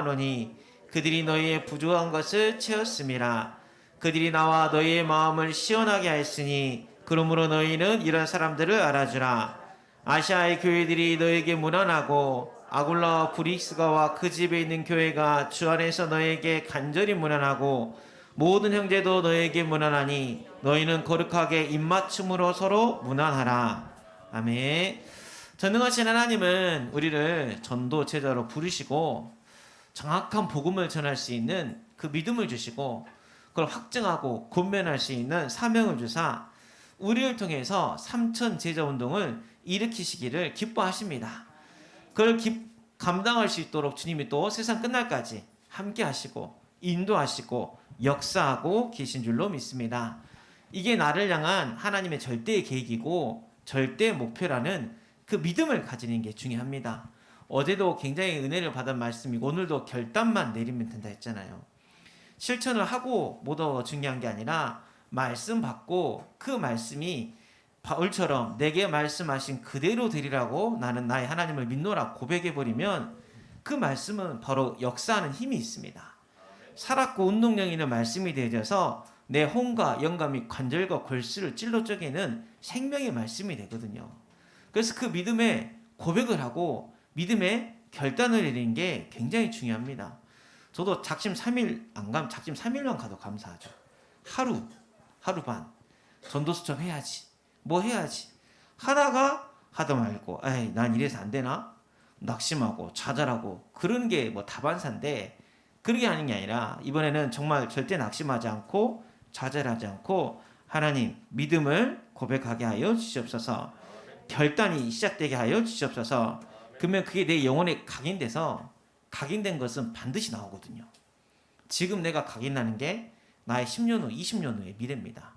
하노니 그들이 너희의 부족한 것을 채웠음이라. 그들이 나와 너희의 마음을 시원하게 하였으니 그러므로 너희는 이런 사람들을 알아주라. 아시아의 교회들이 너에게 문안하고 아굴라와 브릭스가와 그 집에 있는 교회가 주 안에서 너에게 간절히 문안하고 모든 형제도 너에게 문안하니 너희는 거룩하게 입맞춤으로 서로 문안하라. 아멘. 전능하신 하나님은 우리를 전도 제자로 부르시고 정확한 복음을 전할 수 있는 그 믿음을 주시고 그걸 확증하고 권면할 수 있는 사명을 주사 우리를 통해서 삼천 제자 운동을 일으키시기를 기뻐하십니다. 그걸 감당할 수 있도록 주님이 또 세상 끝날까지 함께 하시고 인도하시고 역사하고 계신 줄로 믿습니다. 이게 나를 향한 하나님의 절대의 계획이고 절대의 목표라는 그 믿음을 가지는 게 중요합니다. 어제도 굉장히 은혜를 받은 말씀이고 오늘도 결단만 내리면 된다 했잖아요. 실천을 하고 뭐더 중요한 게 아니라 말씀 받고 그 말씀이 바울처럼 내게 말씀하신 그대로 되리라고 나는 나의 하나님을 믿노라 고백해버리면 그 말씀은 바로 역사하는 힘이 있습니다. 살았고 운동력 있는 말씀이 되어져서 내 혼과 영과 및 관절과 골수를 찔러 쪼개는 생명의 말씀이 되거든요. 그래서 그 믿음의 고백을 하고 믿음의 결단을 내리는 게 굉장히 중요합니다. 저도 작심 3일 안 가면 작심 3일만 가도 감사하죠. 하루 반 전도수 좀 해야지. 뭐 해야지. 하다가 하다 말고 에이 난 이래서 안 되나? 낙심하고 좌절하고 그런 게 뭐 다반사인데 그러게 하는 게 아니라 이번에는 정말 절대 낙심하지 않고 좌절하지 않고 하나님 믿음을 고백하게 하여 주시옵소서. 결단이 시작되게 하여 주시옵소서. 그러면 그게 내 영혼에 각인돼서 각인된 것은 반드시 나오거든요. 지금 내가 각인나는 게 나의 10년 후, 20년 후의 미래입니다.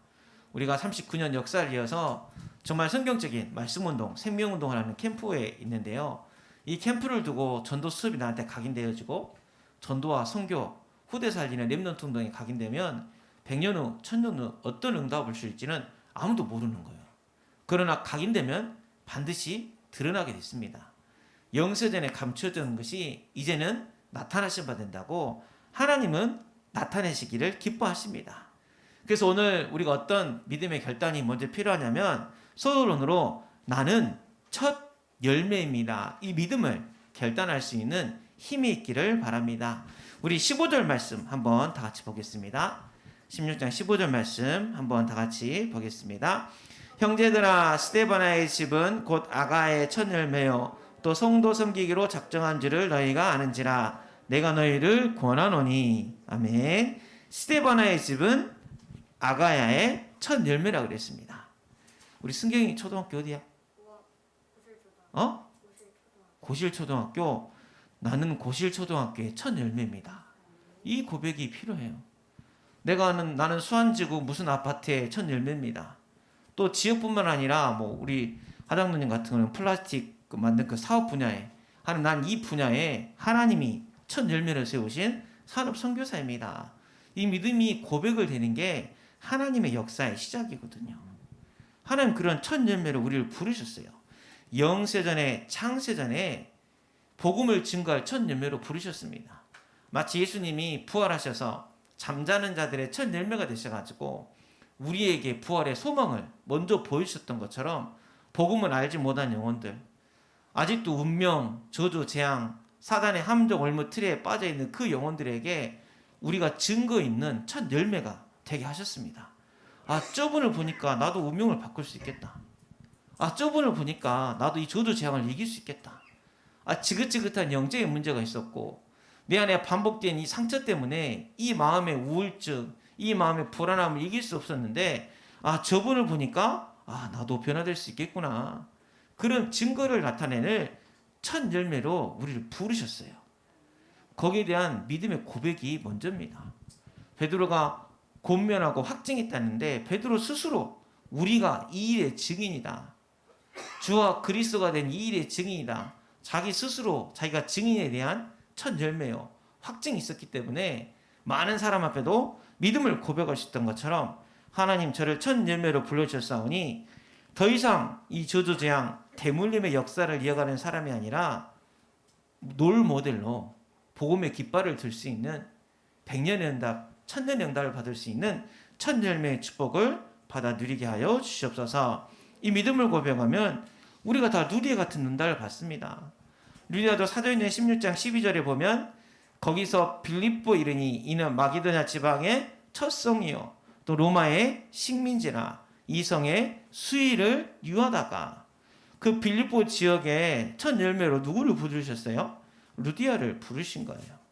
우리가 39년 역사를 이어서 정말 성경적인 말씀운동, 생명운동을 하는 캠프에 있는데요. 이 캠프를 두고 전도 수업이 나한테 각인되어지고 전도와 선교, 후대 살리는 렘넌트 운동이 각인되면 100년 후, 1000년 후 어떤 응답을 줄지는 아무도 모르는 거예요. 그러나 각인되면 반드시 드러나게 됐습니다. 영세전에 감추어진 것이 이제는 나타나셔야 된다고 하나님은 나타내시기를 기뻐하십니다. 그래서 오늘 우리가 어떤 믿음의 결단이 먼저 필요하냐면 서론으로 나는 첫 열매입니다. 이 믿음을 결단할 수 있는 힘이 있기를 바랍니다. 우리 15절 말씀 한번 다 같이 보겠습니다. 16장 15절 말씀 한번 다 같이 보겠습니다. 형제들아 스데바나의 집은 곧 아가의 첫 열매요 또 성도 섬기기로 작정한 줄을 너희가 아는지라 내가 너희를 권하노니. 아멘. 스데바나의 집은 아가야의 첫 열매라고 그랬습니다. 우리 승경이 초등학교 어디야? 고실초등학교. 나는 고실초등학교의 첫 열매입니다. 이 고백이 필요해요. 나는 수안지구 무슨 아파트의 첫 열매입니다. 또 지역뿐만 아니라 뭐 우리 하장로님 같은 경우는 플라스틱 만든 그 사업 분야에 하는 난 이 분야에 하나님이 첫 열매를 세우신 산업 선교사입니다. 이 믿음이 고백을 되는 게 하나님의 역사의 시작이거든요. 하나님 그런 첫 열매로 우리를 부르셨어요. 영세전에 창세전에 복음을 증거할 첫 열매로 부르셨습니다. 마치 예수님이 부활하셔서 잠자는 자들의 첫 열매가 되셔가지고 우리에게 부활의 소망을 먼저 보여주셨던 것처럼 복음을 알지 못한 영혼들, 아직도 운명, 저주, 재앙, 사단의 함정, 올무 틀에 빠져있는 그 영혼들에게 우리가 증거 있는 첫 열매가 되게 하셨습니다. 저분을 보니까 나도 운명을 바꿀 수 있겠다. 저분을 보니까 나도 이 저주, 재앙을 이길 수 있겠다. 지긋지긋한 영적인 문제가 있었고 내 안에 반복된 이 상처 때문에 이 마음의 우울증, 이 마음의 불안함을 이길 수 없었는데 저분을 보니까 나도 변화될 수 있겠구나. 그런 증거를 나타내는 첫 열매로 우리를 부르셨어요. 거기에 대한 믿음의 고백이 먼저입니다. 베드로가 권면하고 확증했다는데 베드로 스스로 우리가 이 일의 증인이다. 주와 그리스도가 된 이 일의 증인이다. 자기 스스로 자기가 증인에 대한 첫 열매요. 확증이 있었기 때문에 많은 사람 앞에도 믿음을 고백하셨던 것처럼 하나님 저를 첫 열매로 불러주셨사오니 더 이상 이 저주 재앙 대물림의 역사를 이어가는 사람이 아니라 롤 모델로 복음의 깃발을 들 수 있는 백년의 응답, 천년의 응답을 받을 수 있는 첫 열매의 축복을 받아 누리게 하여 주시옵소서. 이 믿음을 고백하면 우리가 다 루디아 같은 응답을 받습니다. 루디아도 사도행전 16장 12절에 보면 거기서 빌립보 이르니 이는 마게도냐 지방의 첫 성이요 또 로마의 식민지라 이 성의 수위를 유하다가 그 빌립보 지역의 첫 열매로 누구를 부르셨어요? 루디아를 부르신 거예요.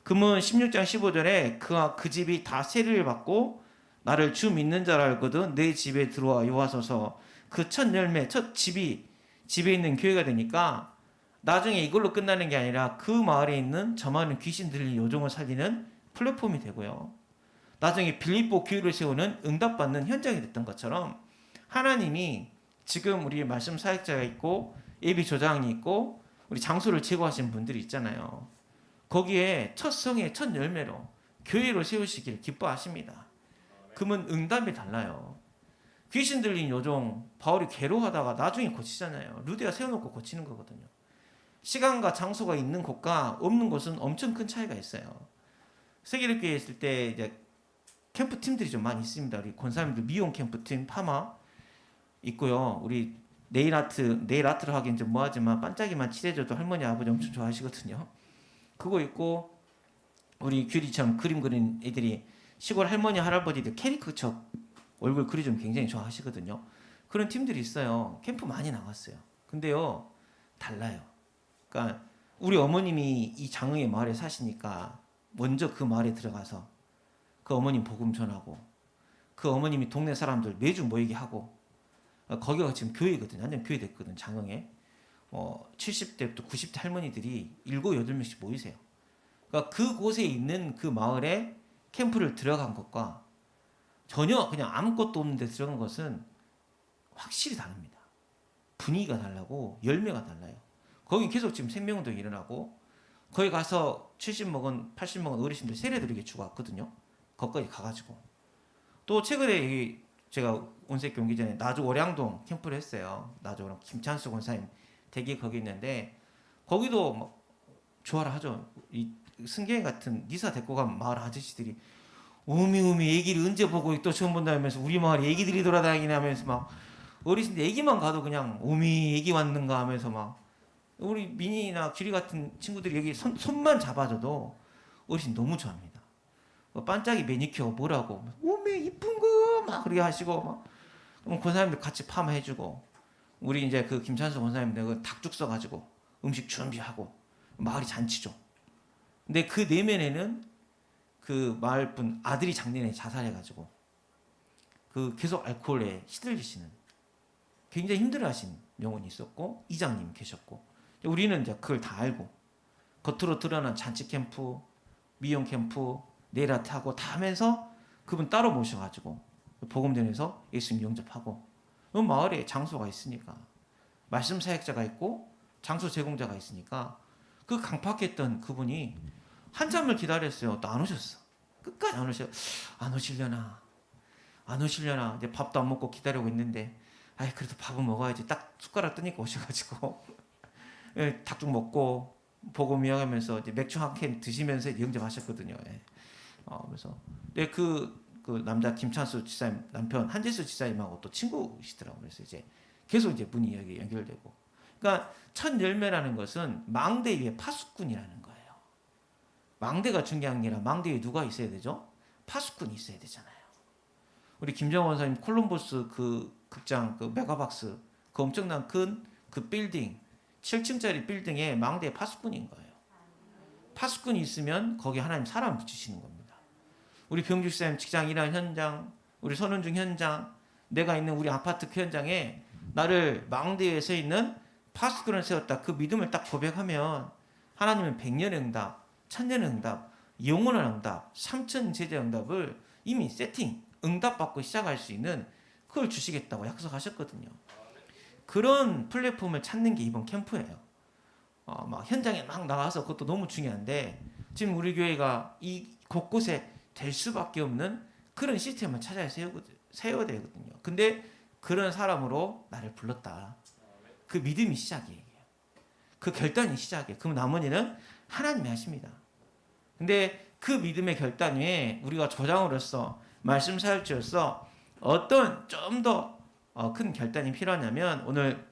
그러면 16장 15절에 그와 그 집이 다 세례를 받고 나를 주 믿는 자라 알거든 내 집에 들어와 요하소서. 그 첫 열매, 첫 집이 집에 있는 교회가 되니까 나중에 이걸로 끝나는 게 아니라 그 마을에 있는 저 많은 귀신 들린 요정을 살리는 플랫폼이 되고요. 나중에 빌립보 교회를 세우는 응답받는 현장이 됐던 것처럼 하나님이 지금 우리 말씀 사역자가 있고 예비 조장이 있고 우리 장소를 제거하신 분들이 있잖아요. 거기에 첫 성의 첫 열매로 교회로 세우시기를 기뻐하십니다. 그러면 응답이 달라요. 귀신 들린 요정 바울이 괴로워하다가 나중에 고치잖아요. 루디아 세워놓고 고치는 거거든요. 시간과 장소가 있는 곳과 없는 곳은 엄청 큰 차이가 있어요. 세계립교회에 있을 때 이제 캠프 팀들이 좀 많이 있습니다. 우리 권사님들 미용 캠프 팀 파마 있고요. 우리 네일 아트를 하긴 좀 뭐하지만 반짝이만 칠해줘도 할머니 아버지 엄청 좋아하시거든요. 그거 있고 우리 규리처럼 그림 그린 애들이 시골 할머니 할아버지들 캐리커처 얼굴 그리좀 굉장히 좋아하시거든요. 그런 팀들이 있어요. 캠프 많이 나갔어요. 근데요 달라요. 그러니까 우리 어머님이 이 장흥의 마을에 사시니까 먼저 그 마을에 들어가서 그 어머님 복음 전하고 그 어머님이 동네 사람들 매주 모이게 하고 거기가 지금 교회거든요. 완전 교회 됐거든 장흥에. 70대부터 90대 할머니들이 7, 8명씩 모이세요. 그러니까 그곳에 있는 그 마을에 캠프를 들어간 것과 전혀 그냥 아무것도 없는데 들어간 것은 확실히 다릅니다. 분위기가 달라고 열매가 달라요. 거기 계속 지금 생명운동이 일어나고 거기 가서 70 먹은 80 먹은 어르신들 세례드리게 주고 왔거든요. 거기까지 가가지고 또 최근에 제가 온색 경기 전에 나주 월양동 캠프를 했어요. 나주 월양 김찬수 권사님 댁이 거기 있는데 거기도 막 좋아라 하죠. 이 승계 같은 니사 데리고 간 마을 아저씨들이 우미 애기를 언제 보고 또 처음 본다면서 우리 마을에 애기들이 돌아다니냐 하면서 막 어르신들 애기만 가도 그냥 우미 애기 왔는가 하면서 막 우리 민이나 규리 같은 친구들이 여기 손만 잡아줘도 어르신 너무 좋아합니다. 반짝이 매니큐어 뭐라고 오메 이쁜 거 막 그렇게 하시고 막 그럼 권사님들 같이 파마해주고 우리 이제 그 김찬수 권사님들 그 닭죽 써가지고 음식 준비하고 마을이 잔치죠. 근데 그 내면에는 그 마을분 아들이 작년에 자살해가지고 그 계속 알코올에 시들리시는 굉장히 힘들어하신 영혼이 있었고 이장님 계셨고 우리는 이제 그걸 다 알고 겉으로 드러난 잔치 캠프, 미용 캠프, 네일 아트 하고 다 하면서 그분 따로 모셔가지고 복음전에서 예수님 영접하고 마을에 장소가 있으니까 말씀 사역자가 있고 장소 제공자가 있으니까 그 강팍했던 그분이 한참을 기다렸어요. 또 안 오셨어. 끝까지 안 오셔. 안 오시려나 이제 밥도 안 먹고 기다리고 있는데 아이 그래도 밥은 먹어야지. 딱 숟가락 뜨니까 오셔가지고 닭죽 먹고 복음 이어가면서 이제 맥주 한 캔 드시면서 영접하셨거든요. 그래서 그 남자 김찬수 지사님 남편 한재수 지사님하고 또 친구시더라고요. 그래서 이제 계속 이제 문이 여기 연결되고. 그러니까 첫 열매라는 것은 망대 위에 파수꾼이라는 거예요. 망대가 중요한 게 아니라 망대 위에 누가 있어야 되죠? 파수꾼이 있어야 되잖아요. 우리 김정원 원사님 콜럼버스 그 극장 그 메가박스 그 엄청난 큰 그 빌딩 7층짜리 빌딩에 망대에 파수꾼인 거예요. 파수꾼이 있으면 거기 하나님 사람 붙이시는 겁니다. 우리 병주 시사님 직장 일하는 현장, 우리 선운중 현장, 내가 있는 우리 아파트 그 현장에 나를 망대에 서 있는 파수꾼을 세웠다. 그 믿음을 딱 고백하면 하나님은 100년의 응답, 1000년의 응답, 영원한 응답, 3000 제자 응답을 이미 세팅, 응답받고 시작할 수 있는 그걸 주시겠다고 약속하셨거든요. 그런 플랫폼을 찾는 게 이번 캠프예요. 막 현장에 막 나가서 그것도 너무 중요한데 지금 우리 교회가 이 곳곳에 될 수밖에 없는 그런 시스템을 찾아야 세워야 되거든요. 근데 그런 사람으로 나를 불렀다. 그 믿음이 시작이에요. 그 결단이 시작이에요. 그럼 나머지는 하나님이 하십니다. 근데 그 믿음의 결단 위에 우리가 조장으로서 말씀 사역자로서 어떤 좀 더 큰 결단이 필요하냐면 오늘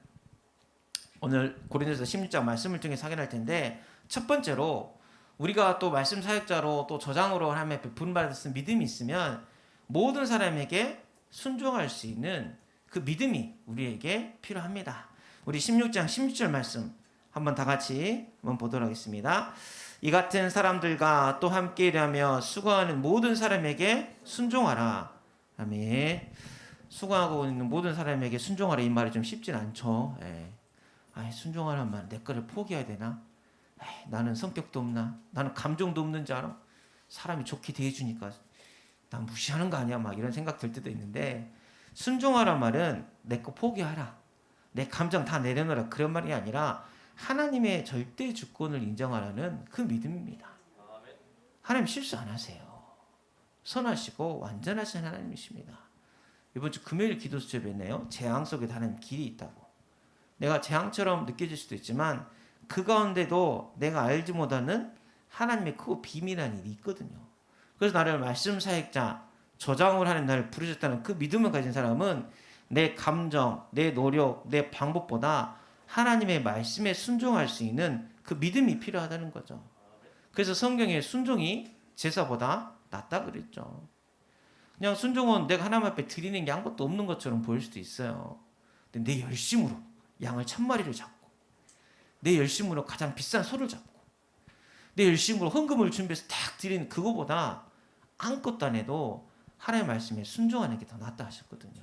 고린도서 16장 말씀을 통해 확인할 텐데, 첫 번째로 우리가 또 말씀 사역자로 또 저장으로 하나님 앞에 부름받았은 믿음이 있으면 모든 사람에게 순종할 수 있는 그 믿음이 우리에게 필요합니다. 우리 16장 16절 말씀 한번 다 같이 한번 보도록 하겠습니다. 이 같은 사람들과 또 함께 일하며 수고하는 모든 사람에게 순종하라. 아멘. 수고하고 있는 모든 사람에게 순종하라, 이 말이 좀 쉽진 않죠. 순종하란 말, 내 거를 포기해야 되나? 나는 성격도 없나? 나는 감정도 없는 줄 알아? 사람이 좋게 대해주니까 난 무시하는 거 아니야? 막 이런 생각 들 때도 있는데, 순종하란 말은 내 거 포기하라, 내 감정 다 내려놓으라, 그런 말이 아니라 하나님의 절대 주권을 인정하라는 그 믿음입니다. 하나님 실수 안 하세요. 선하시고 완전하신 하나님이십니다. 이번 주 금요일 기도 수첩에네요, 재앙 속에 다른 길이 있다고. 내가 재앙처럼 느껴질 수도 있지만 그 가운데도 내가 알지 못하는 하나님의 크고 비밀한 일이 있거든요. 그래서 나를 말씀 사역자, 저장을 하는 나를 부르셨다는 그 믿음을 가진 사람은 내 감정, 내 노력, 내 방법보다 하나님의 말씀에 순종할 수 있는 그 믿음이 필요하다는 거죠. 그래서 성경에 순종이 제사보다 낫다 그랬죠. 그냥 순종은 내가 하나님 앞에 드리는 게 아무것도 없는 것처럼 보일 수도 있어요. 근데 내 열심으로 양을 1000마리를 잡고, 내 열심으로 가장 비싼 소를 잡고, 내 열심으로 헌금을 준비해서 딱 드리는 그거보다 아무것도 안 해도 하나님의 말씀에 순종하는 게 더 낫다 하셨거든요.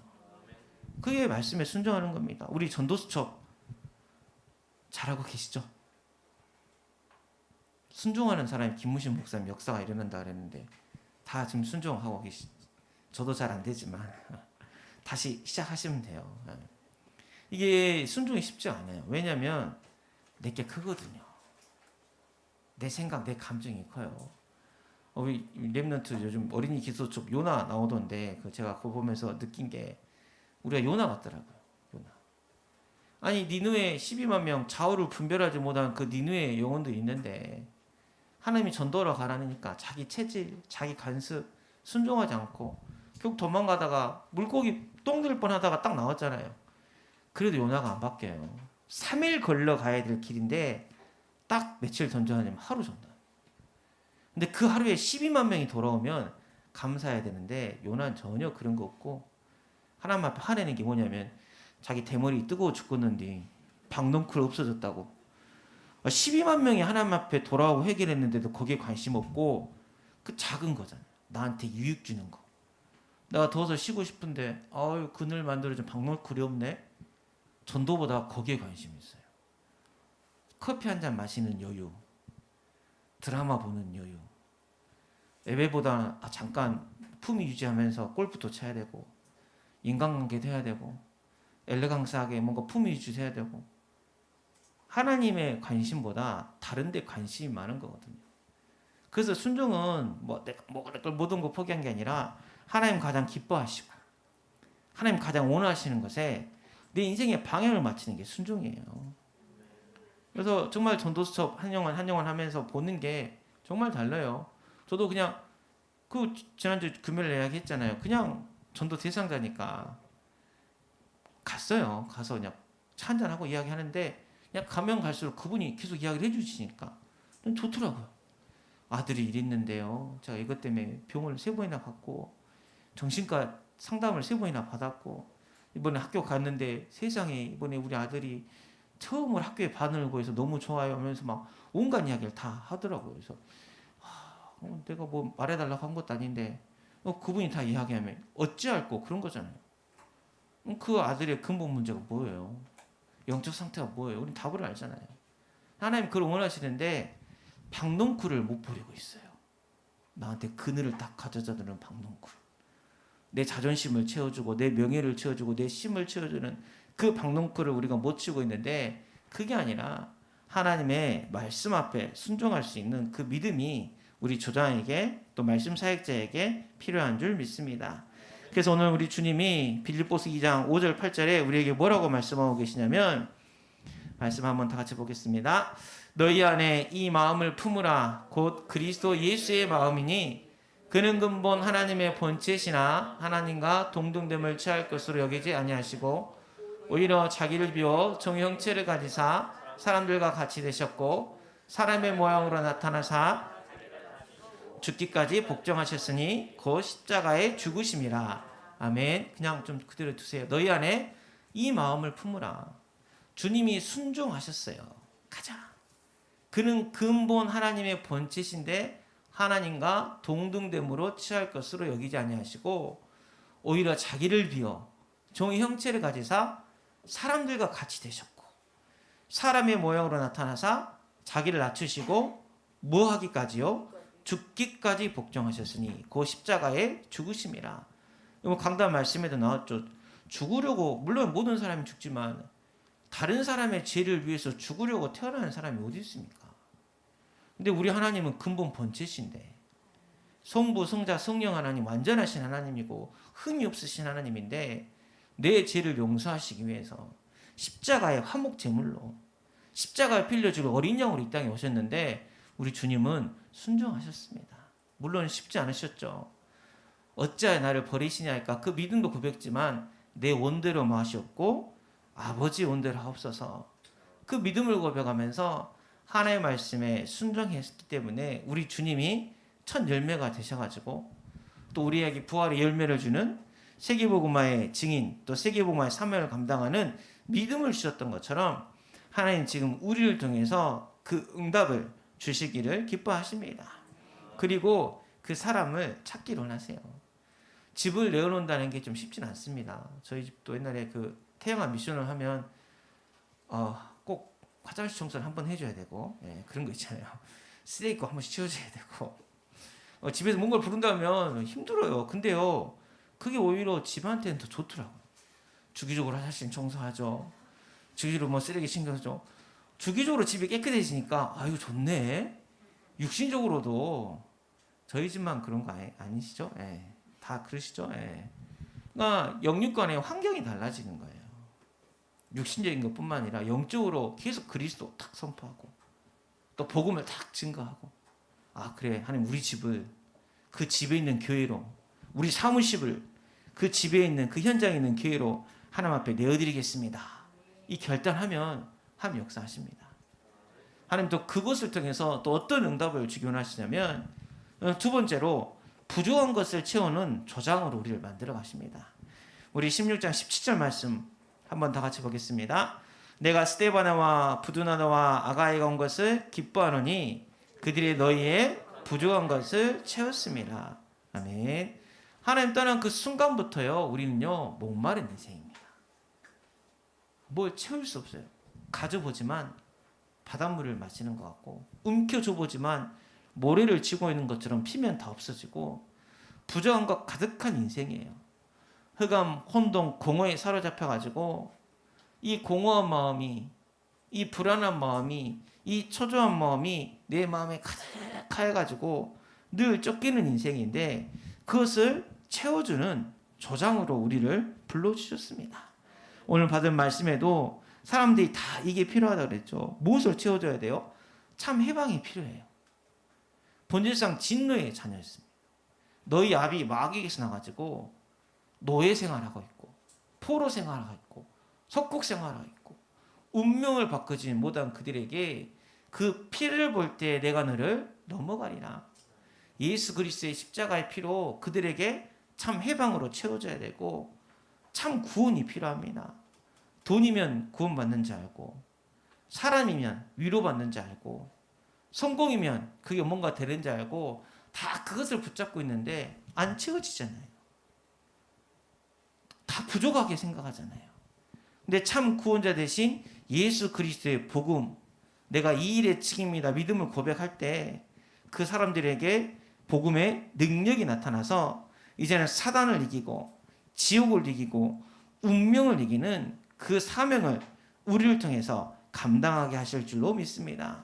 그게 말씀에 순종하는 겁니다. 우리 전도수첩 잘하고 계시죠? 순종하는 사람이 김무신 목사님 역사가 일어난다 그랬는데 다 지금 순종하고 계시죠? 저도 잘 안 되지만 다시 시작하시면 돼요. 이게 순종이 쉽지 않아요. 왜냐하면 내게 크거든요. 내 생각, 내 감정이 커요. 우리 렘넌트 요즘 어린이 기도수첩 요나 나오던데, 제가 그거 보면서 느낀 게 우리가 요나 같더라고요. 요나. 아니 니느웨 12만 명 좌우를 분별하지 못한 그 니느웨 영혼들이 있는데 하나님이 전도하러 가라니까 자기 체질, 자기 간섭 순종하지 않고 결국 도망가다가 물고기 똥 될 뻔하다가 딱 나왔잖아요. 그래도 요나가 안 바뀌어요. 3일 걸러 가야 될 길인데 딱 며칠 전전하냐면 하루 전다. 근데 그 하루에 12만 명이 돌아오면 감사해야 되는데 요나는 전혀 그런 거 없고 하나님 앞에 화내는 게 뭐냐면 자기 대머리 뜨거워 죽겠는데 박넝쿨 없어졌다고. 12만 명이 하나님 앞에 돌아오고 회개했는데도 거기에 관심 없고, 그 작은 거잖아요. 나한테 유익 주는 거. 내가 더워서 쉬고 싶은데 그늘 만들어준 박넝쿨이 없네. 전도보다 거기에 관심이 있어요. 커피 한 잔 마시는 여유, 드라마 보는 여유, 예배보다 잠깐 품위 유지하면서 골프도 쳐야 되고, 인간관계도 해야 되고, 엘레강스하게 뭔가 품위 유지해야 되고, 하나님의 관심보다 다른 데 관심이 많은 거거든요. 그래서 순종은 내가 모든 거 포기한 게 아니라 하나님 가장 기뻐하시고 하나님 가장 원하시는 것에 내 인생의 방향을 맞추는 게 순종이에요. 그래서 정말 전도수첩 한 영혼 하면서 보는 게 정말 달라요. 저도 그냥 지난주 금요일 이야기했잖아요. 그냥 전도 대상자니까 갔어요. 가서 그냥 차 한잔하고 이야기하는데 그냥 가면 갈수록 그분이 계속 이야기를 해주시니까 좋더라고요. 아들이 이랬는데요, 제가 이것 때문에 병을 3번이나 갔고 정신과 상담을 3번이나 받았고 이번에 학교 갔는데 세상에 이번에 우리 아들이 처음으로 학교에 반을 구해서 너무 좋아요 하면서 막 온갖 이야기를 다 하더라고요. 그래서 내가 뭐 말해달라고 한 것도 아닌데 그분이 다 이야기하면 어찌할꼬 그런 거잖아요. 그 아들의 근본 문제가 뭐예요? 영적 상태가 뭐예요? 우린 답을 알잖아요. 하나님 그걸 원하시는데 박넝쿨을 못 버리고 있어요. 나한테 그늘을 딱 가져다 주는 박넝쿨. 내 자존심을 채워주고 내 명예를 채워주고 내 심을 채워주는 그 박넝쿨을 우리가 못 치고 있는데, 그게 아니라 하나님의 말씀 앞에 순종할 수 있는 그 믿음이 우리 조장에게 또 말씀 사역자에게 필요한 줄 믿습니다. 그래서 오늘 우리 주님이 빌립보서 2장 5절 8절에 우리에게 뭐라고 말씀하고 계시냐면, 말씀 한번 다 같이 보겠습니다. 너희 안에 이 마음을 품으라. 곧 그리스도 예수의 마음이니 그는 근본 하나님의 본체시나 하나님과 동등됨을 취할 것으로 여기지 아니하시고 오히려 자기를 비워 종의 형체를 가지사 사람들과 같이 되셨고 사람의 모양으로 나타나사 죽기까지 복종하셨으니 곧 십자가에 죽으심이라. 아멘. 그냥 좀 그대로 두세요. 너희 안에 이 마음을 품으라. 주님이 순종하셨어요. 가자. 그는 근본 하나님의 본체신데 하나님과 동등됨으로 취할 것으로 여기지 아니하시고 오히려 자기를 비워 종의 형체를 가지사 사람들과 같이 되셨고 사람의 모양으로 나타나사 자기를 낮추시고 뭐 하기까지요? 죽기까지 복종하셨으니 그 십자가에 죽으심이라. 이거 강단 말씀에도 나왔죠. 죽으려고, 물론 모든 사람이 죽지만 다른 사람의 죄를 위해서 죽으려고 태어나는 사람이 어디 있습니까? 근데 우리 하나님은 근본 본체신데 성부, 성자, 성령 하나님 완전하신 하나님이고 흠이 없으신 하나님인데 내 죄를 용서하시기 위해서 십자가의 화목 제물로 십자가에 빌려주고 어린 양으로 이 땅에 오셨는데 우리 주님은 순종하셨습니다. 물론 쉽지 않으셨죠. 어찌하여 나를 버리시냐 할까? 그 믿음도 고백지만 내 원대로 마시옵고 아버지 원대로 하옵소서. 그 믿음을 고백하면서 하나님의 말씀에 순종했기 때문에 우리 주님이 첫 열매가 되셔가지고 또 우리에게 부활의 열매를 주는 세계복음화의 증인 또 세계복음화의 사명을 감당하는 믿음을 주셨던 것처럼 하나님 지금 우리를 통해서 그 응답을 주시기를 기뻐하십니다. 그리고 그 사람을 찾기를 원하세요. 집을 내어놓는다는 게 좀 쉽진 않습니다. 저희 집도 옛날에 그 태영아 미션을 하면 꼭 화장실 청소를 한번 해줘야 되고 그런 거 있잖아요. 쓰레기 한 번씩 치워줘야 되고 집에서 뭔가를 부른다면 힘들어요. 근데요 그게 오히려 집한테는 더 좋더라고요. 주기적으로 화장실 청소하죠. 주기적으로 뭐 쓰레기 신경쓰죠. 주기적으로 집이 깨끗해지니까 아유 좋네. 육신적으로도 저희 집만 그런 거 아니시죠? 다 그러시죠? 그러니까 영육간의 환경이 달라지는 거예요. 육신적인 것뿐만 아니라 영적으로 계속 그리스도 탁 선포하고 또 복음을 탁 증거하고 아 그래 하나님 우리 집을 그 집에 있는 교회로 우리 사무실을 그 집에 있는 그 현장에 있는 교회로 하나님 앞에 내어드리겠습니다. 이 결단하면 하나님 역사하십니다. 하나님 또 그것을 통해서 또 어떤 응답을 주기 원하시냐면 두 번째로 부족한 것을 채우는 조장으로 우리를 만들어 가십니다. 우리 16장 17절 말씀 한번 다 같이 보겠습니다. 내가 스데바나와 부두나와 아가이가 온 것을 기뻐하노니 그들이 너희의 부족한 것을 채웠습니다. 아멘. 하나님 떠난 그 순간부터요 우리는요 목마른 인생입니다. 뭘 채울 수 없어요. 가져보지만 바닷물을 마시는 것 같고 움켜줘보지만 모래를 쥐고 있는 것처럼 피면 다 없어지고 부정한 것 가득한 인생이에요. 흑암, 혼동, 공허에 사로잡혀가지고 이 공허한 마음이 이 불안한 마음이 이 초조한 마음이 내 마음에 가득해가지고 늘 쫓기는 인생인데 그것을 채워주는 조장으로 우리를 불러주셨습니다. 오늘 받은 말씀에도 사람들이 다 이게 필요하다고 그랬죠. 무엇을 채워줘야 돼요? 참 해방이 필요해요. 본질상 진노의 자녀였습니다. 너희 아비 마귀에게서 나가지고 노예 생활하고 있고 포로 생활하고 있고 속국 생활하고 있고 운명을 바꾸지 못한 그들에게 그 피를 볼 때 내가 너를 넘어가리라. 예수 그리스도의 십자가의 피로 그들에게 참 해방으로 채워줘야 되고 참 구원이 필요합니다. 돈이면 구원받는 줄 알고 사람이면 위로받는 줄 알고 성공이면 그게 뭔가 되는 줄 알고 다 그것을 붙잡고 있는데 안 채워지잖아요. 다 부족하게 생각하잖아요. 근데 참 구원자 대신 예수 그리스도의 복음 내가 이 일의 책임이다 믿음을 고백할 때 그 사람들에게 복음의 능력이 나타나서 이제는 사단을 이기고 지옥을 이기고 운명을 이기는 그 사명을 우리를 통해서 감당하게 하실 줄로 믿습니다.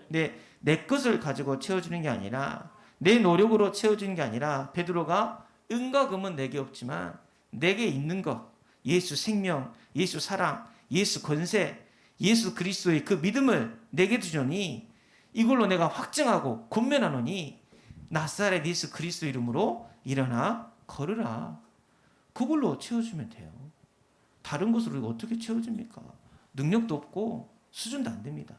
근데 내 것을 가지고 채워주는 게 아니라 내 노력으로 채워주는 게 아니라 베드로가 은과 금은 내게 없지만 내게 있는 것 예수 생명, 예수 사랑, 예수 권세 예수 그리스도의 그 믿음을 내게 주노니 이걸로 내가 확증하고 권면하노니 나사렛 예수 그리스도 이름으로 일어나 걸으라. 그걸로 채워주면 돼요. 다른 것으로 우리가 어떻게 채워줍니까? 능력도 없고 수준도 안 됩니다.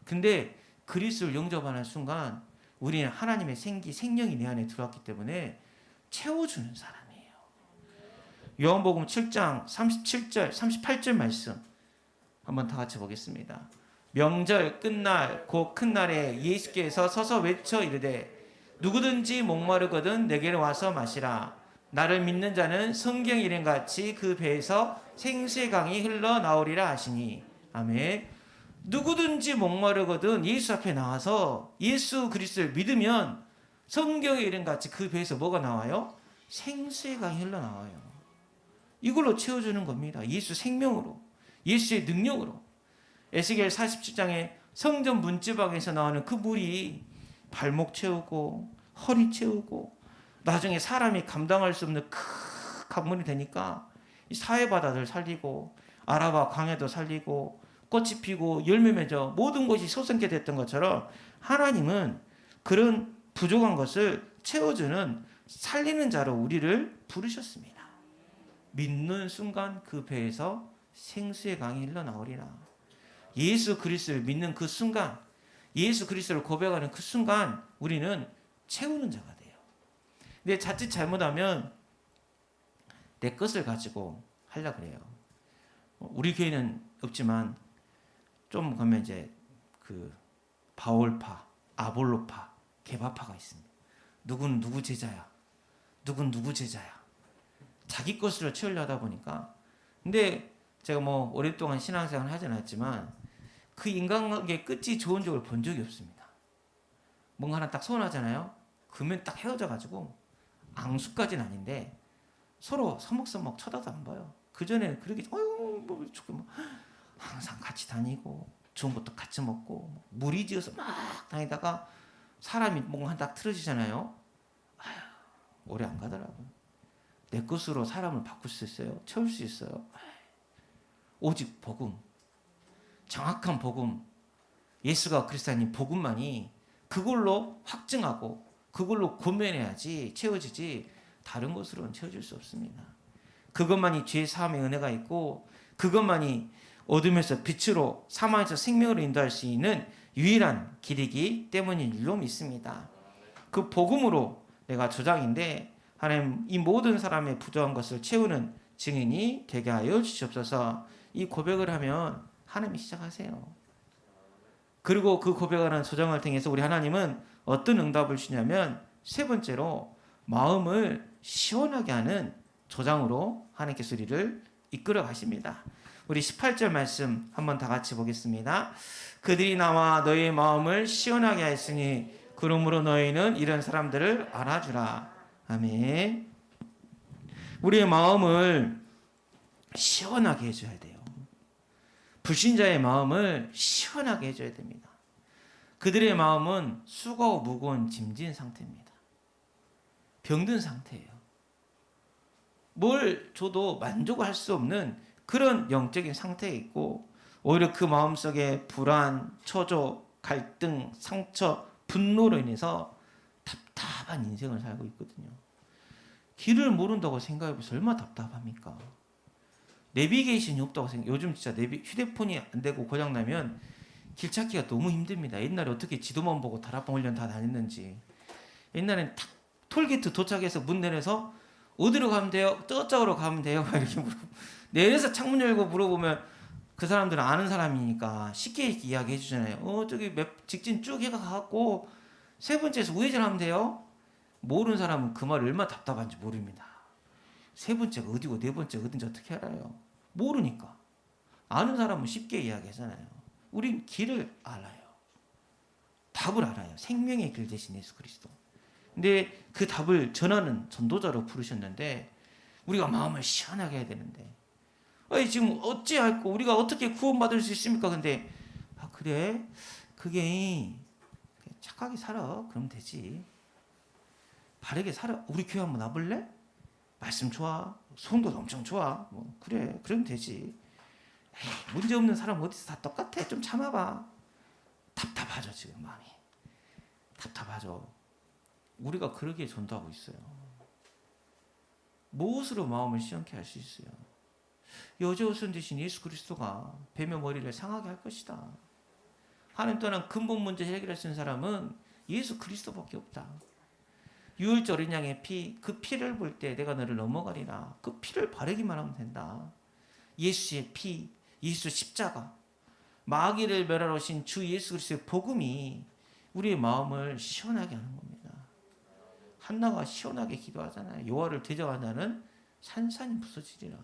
근데 그리스도를 영접하는 순간 우리는 하나님의 생명이 내 안에 들어왔기 때문에 채워주는 사람이에요. 요한복음 7장 37절 38절 말씀 한번 다 같이 보겠습니다. 명절 끝날 곧 큰 날에 예수께서 서서 외쳐 이르되 누구든지 목마르거든 내게로 와서 마시라. 나를 믿는 자는 성경 이름같이 그 배에서 생수의 강이 흘러나오리라 하시니. 아멘. 누구든지 목마르거든 예수 앞에 나와서 예수 그리스도를 믿으면 성경의 이름같이 그 배에서 뭐가 나와요? 생수의 강이 흘러나와요. 이걸로 채워주는 겁니다. 예수 생명으로, 예수의 능력으로. 에스겔 47장에 성전 문지방에서 나오는 그 물이 발목 채우고 허리 채우고 나중에 사람이 감당할 수 없는 큰 물이 되니까 사해바다를 살리고 아라바 강에도 살리고 꽃이 피고 열매 맺어 모든 것이 솟게 됐던 것처럼 하나님은 그런 부족한 것을 채워주는 살리는 자로 우리를 부르셨습니다. 믿는 순간 그 배에서 생수의 강이 흘러나오리라. 예수 그리스도를 믿는 그 순간, 예수 그리스도를 고백하는 그 순간 우리는 채우는 자가 돼요. 근데 자칫 잘못하면 내 것을 가지고 하려고 그래요. 우리 교회는 없지만 좀 가면 이제 그 바울파, 아볼로파, 게바파가 있습니다. 누군 누구 제자야, 누군 누구 제자야. 자기 것으로 채우려 하다 보니까. 근데 제가 뭐 오랫동안 신앙생활을 하진 않았지만 그 인간관계의 끝이 좋은 적을 본 적이 없습니다. 뭔가 하나 딱 서운하잖아요. 그러면 딱 헤어져가지고 앙수까지는 아닌데 서로 서먹서먹 쳐다도 안 봐요. 그전에는 그렇게 뭐 항상 같이 다니고 좋은 것도 같이 먹고 무리지어서 막 다니다가 사람이 뭔가 딱 틀어지잖아요. 아휴, 오래 안 가더라고요. 내 것으로 사람을 바꿀 수 있어요? 채울 수 있어요? 오직 복음, 정확한 복음, 예수가 그리스도님 복음만이 그걸로 확증하고 그걸로 권면해야지 채워지지 다른 것으로는 채워질 수 없습니다. 그것만이 죄 사함의 은혜가 있고 그것만이 어둠에서 빛으로 사망에서 생명으로 인도할 수 있는 유일한 길이기 때문인 줄로 믿습니다. 그 복음으로 내가 조장인데 하나님 이 모든 사람의 부족한 것을 채우는 증인이 되게 하여 주시옵소서. 이 고백을 하면 하나님이 시작하세요. 그리고 그 고백하는 조장을 통해서 우리 하나님은 어떤 응답을 주냐면 세 번째로 마음을 시원하게 하는 조장으로 하나님께서 우리를 이끌어 가십니다. 우리 18절 말씀 한번 다 같이 보겠습니다. 그들이 나와 너희의 마음을 시원하게 하였으니 그러므로 너희는 이런 사람들을 알아주라. 아멘. 우리의 마음을 시원하게 해줘야 돼요. 불신자의 마음을 시원하게 해줘야 됩니다. 그들의 마음은 수고하고 무거운 짐진 상태입니다. 병든 상태예요. 뭘 줘도 만족할 수 없는 그런 영적인 상태에 있고 오히려 그 마음속에 불안, 초조, 갈등, 상처, 분노로 인해서 답답한 인생을 살고 있거든요. 길을 모른다고 생각해보세요. 얼마나 답답합니까? 내비게이션이 없다고 생각해요. 요즘 진짜 휴대폰이 안 되고 고장나면 길 찾기가 너무 힘듭니다. 옛날에 어떻게 지도만 보고 다락방 훈련 다 다녔는지. 옛날엔 탁 톨게이트 도착해서 문 내려서 어디로 가면 돼요? 저쪽으로 가면 돼요? 이렇게 물어보고 내려서 창문 열고 물어보면 그 사람들은 아는 사람이니까 쉽게 이렇게 이야기해 주잖아요. 저기 직진 쭉 해가 가고 세 번째에서 우회전하면 돼요? 모르는 사람은 그 말이 얼마나 답답한지 모릅니다. 세 번째가 어디고 네 번째가 어딘지 어떻게 알아요? 모르니까. 아는 사람은 쉽게 이야기하잖아요. 우린 길을 알아요. 답을 알아요. 생명의 길 대신 예수 그리스도. 근데 그 답을 전하는 전도자로 부르셨는데 우리가 마음을 시원하게 해야 되는데 지금 어찌할꼬 우리가 어떻게 구원받을 수 있습니까? 근데 그래 그게 착하게 살아 그러면 되지. 바르게 살아. 우리 교회 한번 와볼래? 말씀 좋아. 성도 엄청 좋아. 그래 그러면 되지. 문제 없는 사람 어디서 다 똑같아. 좀 참아봐. 답답하죠. 지금 마음이. 답답하죠. 우리가 그러기에 전도하고 있어요. 무엇으로 마음을 시원케 할 수 있어요? 여제오선 대신 예수 그리스도가 뱀의 머리를 상하게 할 것이다. 하나님 떠난 근본 문제 해결할 수 있는 사람은 예수 그리스도밖에 없다. 유월절 어린 양의 피, 그 피를 볼 때 내가 너를 넘어가리라. 그 피를 바르기만 하면 된다. 예수의 피, 예수 십자가, 마귀를 멸하러 오신 주 예수 그리스도의 복음이 우리의 마음을 시원하게 하는 겁니다. 한나가 시원하게 기도하잖아요. 여호와를 대적하는 자는 산산이 부서지리라.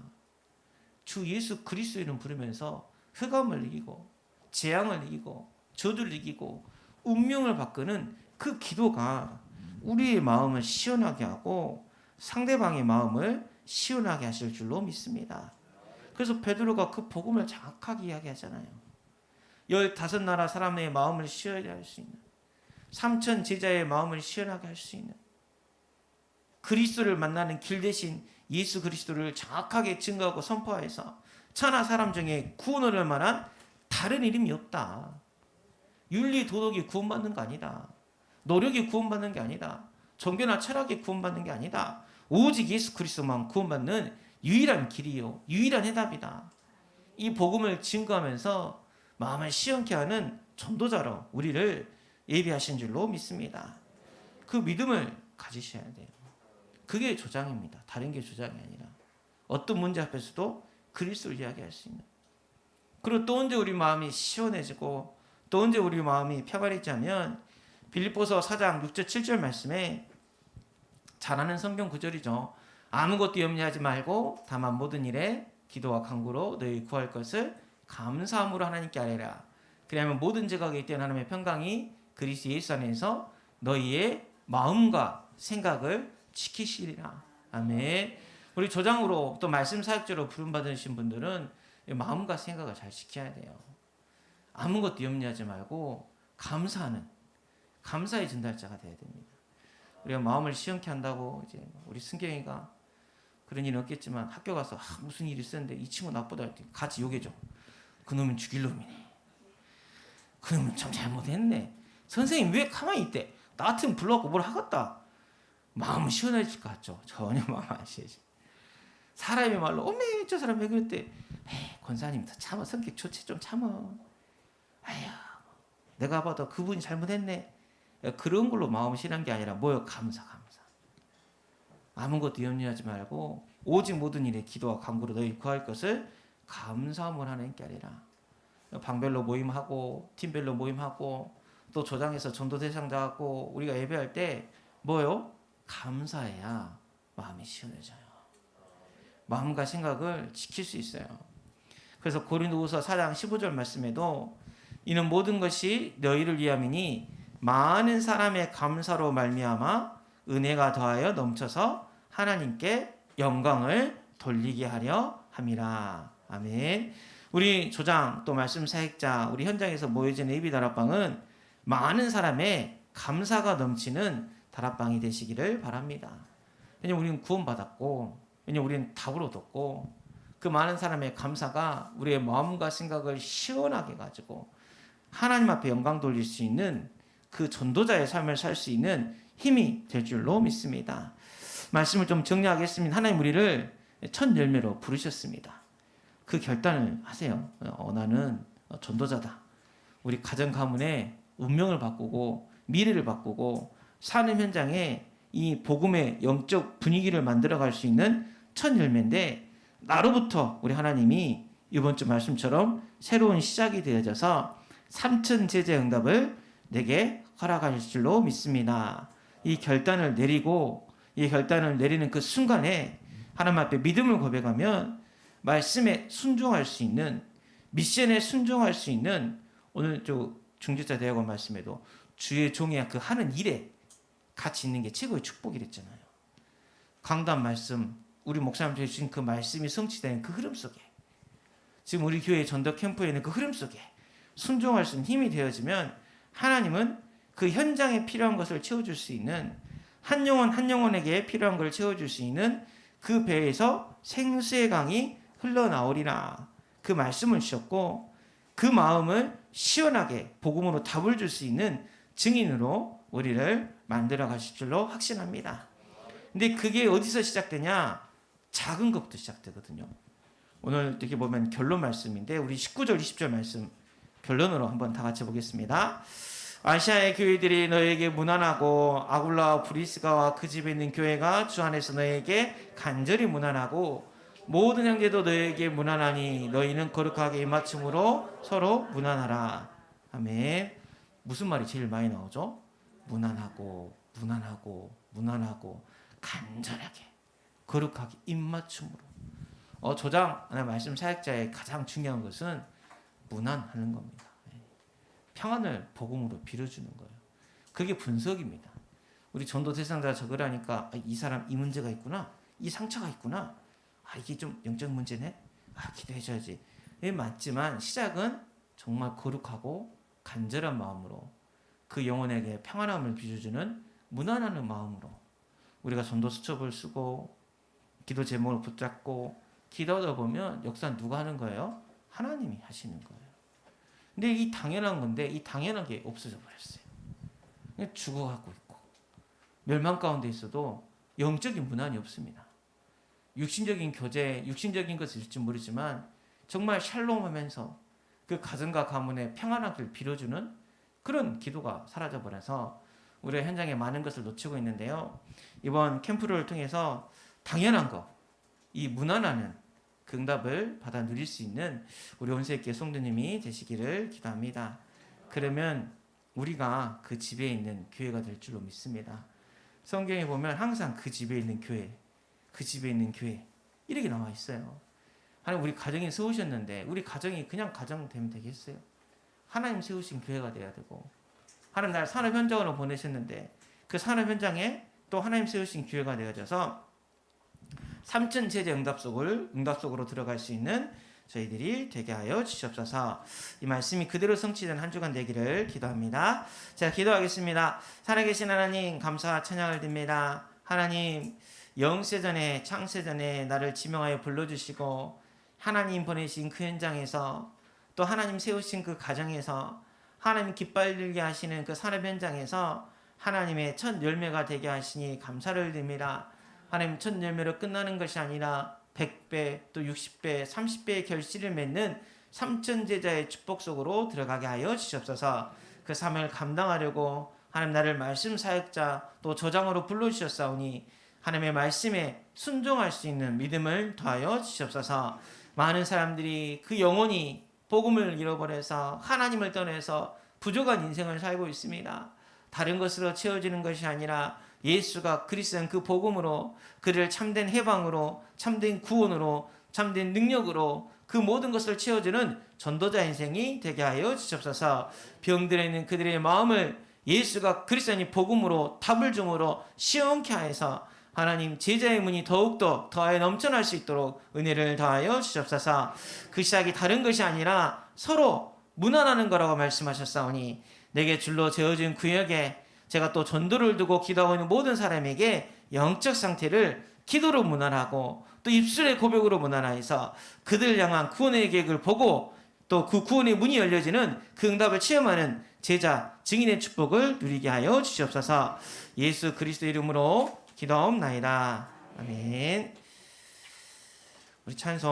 주 예수 그리스도의 이름 부르면서 흑암을 이기고 재앙을 이기고 저주를 이기고 운명을 바꾸는 그 기도가 우리의 마음을 시원하게 하고 상대방의 마음을 시원하게 하실 줄로 믿습니다. 그래서 베드로가 그 복음을 정확하게 이야기하잖아요. 15나라 사람의 마음을 시원하게 할 수 있는, 3천 제자의 마음을 시원하게 할 수 있는, 그리스도를 만나는 길 대신 예수 그리스도를 정확하게 증거하고 선포해서 천하 사람 중에 구원을 할 만한 다른 이름이 없다. 윤리 도덕이 구원받는 거 아니다. 노력이 구원받는 게 아니다. 종교나 철학이 구원받는 게 아니다. 오직 예수 그리스도만 구원받는 유일한 길이요, 유일한 해답이다. 이 복음을 증거하면서 마음을 시원케 하는 전도자로 우리를 예비하신 줄로 믿습니다. 그 믿음을 가지셔야 돼요. 그게 조장입니다. 다른 게 조장이 아니라 어떤 문제 앞에서도 그리스도를 이야기할 수 있는. 그리고 또 언제 우리 마음이 시원해지고 또 언제 우리 마음이 평안해지지 하면 빌립보서 4장 6절 7절 말씀에 잘 아는 성경 구절이죠. 아무것도 염려하지 말고 다만 모든 일에 기도와 간구로 너희 구할 것을 감사함으로 하나님께 아뢰라. 그리하면 모든 죄악에 뛰어난 하나님의 평강이 그리스도 예수 안에서 너희의 마음과 생각을 지키시리라. 아멘. 우리 조장으로 또 말씀 사역자로 부름받으신 분들은 마음과 생각을 잘 지켜야 돼요. 아무것도 염려하지 말고 감사하는, 감사의 전달자가 돼야 됩니다. 우리가 마음을 시원케 한다고 이제 우리 승경이가 그런 일은 없겠지만 학교 가서 무슨 일이 있었는데 이 친구 나쁘다 할 때 같이 욕해줘. 그놈은 죽일 놈이네. 그놈은 참 잘못했네. 선생님 왜 가만히 있대? 나 같으면 불러갖고 뭘 하겠다. 마음은 시원해질 것 같죠? 전혀 마음 안 시원해져. 사람의 말로 어메 저 사람 왜 그랬대? 에이, 권사님 더 참아. 성격 좋지 좀 참아. 아휴 내가 봐도 그분이 잘못했네. 그런 걸로 마음 실한 게 아니라 뭐요? 감사. 아무것도 염려하지 말고 오직 모든 일에 기도와 간구로 너희 구할 것을 감사함을 하나님께 아뢰라. 방별로 모임하고 팀별로 모임하고 또 조장에서 전도 대상자 갖고 우리가 예배할 때 뭐요? 감사해야 마음이 시원해져요. 마음과 생각을 지킬 수 있어요. 그래서 고린도후서 4장 15절 말씀에도 이는 모든 것이 너희를 위함이니 많은 사람의 감사로 말미암아 은혜가 더하여 넘쳐서 하나님께 영광을 돌리게 하려 함이라. 아멘. 우리 조장 또 말씀 사역자 우리 현장에서 모여진 예비 다락방은 많은 사람의 감사가 넘치는 다락방이 되시기를 바랍니다. 왜냐면 우리는 구원받았고, 왜냐면 우리는 답을 얻었고, 그 많은 사람의 감사가 우리의 마음과 생각을 시원하게 가지고 하나님 앞에 영광 돌릴 수 있는 그 전도자의 삶을 살 수 있는 힘이 될 줄로 믿습니다. 말씀을 좀 정리하겠습니다. 하나님 우리를 첫 열매로 부르셨습니다. 그 결단을 하세요. 나는 전도자다. 우리 가정 가문의 운명을 바꾸고 미래를 바꾸고 사는 현장에 이 복음의 영적 분위기를 만들어갈 수 있는 첫 열매인데 나로부터 우리 하나님이 이번 주 말씀처럼 새로운 시작이 되어져서 3천 제자 응답을 내게 허락하실 줄로 믿습니다. 이 결단을 내리고 이 결단을 내리는 그 순간에 하나님 앞에 믿음을 고백하면 말씀에 순종할 수 있는, 미션에 순종할 수 있는, 오늘 중지자 대학원 말씀에도 주의 종이 그 하는 일에 같이 있는 게 최고의 축복이랬잖아요. 강단 말씀, 우리 목사님 주신 그 말씀이 성취되는 그 흐름 속에, 지금 우리 교회 전도 캠프에 있는 그 흐름 속에 순종할 수 있는 힘이 되어지면 하나님은 그 현장에 필요한 것을 채워줄 수 있는, 한 영혼 한 영혼에게 필요한 것을 채워줄 수 있는 그 배에서 생수의 강이 흘러나오리라. 그 말씀을 주셨고 그 마음을 시원하게 복음으로 답을 줄 수 있는 증인으로 우리를 만들어 가실 줄로 확신합니다. 근데 그게 어디서 시작되냐? 작은 것부터 시작되거든요. 오늘 이렇게 보면 결론 말씀인데 우리 19절 20절 말씀 결론으로 한번 다 같이 보겠습니다. 아시아의 교회들이 너에게 무난하고 아굴라와 브리스가와 그 집에 있는 교회가 주 안에서 너에게 간절히 무난하고 모든 형제도 너에게 무난하니 너희는 거룩하게 입맞춤으로 서로 무난하라. 아멘. 무슨 말이 제일 많이 나오죠? 무난하고 간절하게 거룩하게 입맞춤으로. 조장 말씀 사역자의 가장 중요한 것은 무난하는 겁니다. 평안을 복음으로 빌어주는 거예요. 그게 분석입니다. 우리 전도 대상자 적으라니까 이 사람 이 문제가 있구나, 이 상처가 있구나, 이게 좀 영적 문제네, 기도해줘야지. 맞지만 시작은 정말 거룩하고 간절한 마음으로 그 영혼에게 평안함을 빌어주는 무난한 마음으로 우리가 전도 수첩을 쓰고 기도 제목을 붙잡고 기도하다 보면 역사는 누가 하는 거예요? 하나님이 하시는 거예요. 근데 이 당연한 건데 이 당연한 게 없어져 버렸어요. 그냥 죽어가고 있고 멸망 가운데 있어도 영적인 문안이 없습니다. 육신적인 교제, 육신적인 것일지 모르지만 정말 샬롬하면서 그 가정과 가문의 평안하길 빌어주는 그런 기도가 사라져버려서 우리가 현장에 많은 것을 놓치고 있는데요. 이번 캠프를 통해서 당연한 거, 이 무난하는 그 응답을 받아 누릴 수 있는 우리 온세교회 성도님이 되시기를 기도합니다. 그러면 우리가 그 집에 있는 교회가 될 줄로 믿습니다. 성경에 보면 항상 그 집에 있는 교회, 그 집에 있는 교회 이렇게 나와 있어요. 하나님 우리 가정에 세우셨는데 우리 가정이 그냥 가정 되면 되겠어요? 하나님 세우신 교회가 돼야 되고 하나님 날 산업 현장으로 보내셨는데 그 산업 현장에 또 하나님 세우신 교회가 되어져서 삼천 제재 응답 속으로 들어갈 수 있는 저희들이 되게 하여 주시옵소서. 이 말씀이 그대로 성취된 한 주간 되기를 기도합니다. 제가 기도하겠습니다. 살아계신 하나님 감사 찬양을 드립니다. 하나님 영세전에 창세전에 나를 지명하여 불러주시고 하나님 보내신 그 현장에서 또 하나님 세우신 그 가정에서 하나님 기뻐하게 하시는 그 산업 현장에서 하나님의 첫 열매가 되게 하시니 감사를 드립니다. 하나님 첫 열매로 끝나는 것이 아니라 100배 또 60배 30배의 결실을 맺는 삼천 제자의 축복 속으로 들어가게 하여 주시옵소서. 그 사명을 감당하려고 하나님 나를 말씀 사역자 또 저장으로 불러주셨사오니 하나님의 말씀에 순종할 수 있는 믿음을 더하여 주시옵소서. 많은 사람들이 그 영혼이 복음을 잃어버려서 하나님을 떠나서 부족한 인생을 살고 있습니다. 다른 것으로 채워지는 것이 아니라 예수가 그리스도인 그 복음으로 그를 참된 해방으로 참된 구원으로 참된 능력으로 그 모든 것을 채워주는 전도자 인생이 되게 하여 주시옵소서. 병들어 있는 그들의 마음을 예수가 그리스도인 복음으로 답을 줌으로 시원케 하여서 하나님 제자의 문이 더욱더 더하여 넘쳐날 수 있도록 은혜를 더하여 주시옵소서. 그 시작이 다른 것이 아니라 서로 무난하는 거라고 말씀하셨사오니 내게 줄로 재어진 구역에 제가 또 전도를 두고 기도하고 있는 모든 사람에게 영적 상태를 기도로 무난하고 또 입술의 고백으로 무난하여서 그들 향한 구원의 계획을 보고 또 그 구원의 문이 열려지는 그 응답을 체험하는 제자 증인의 축복을 누리게 하여 주시옵소서. 예수 그리스도 이름으로 기도하옵나이다. 아멘. 우리 찬송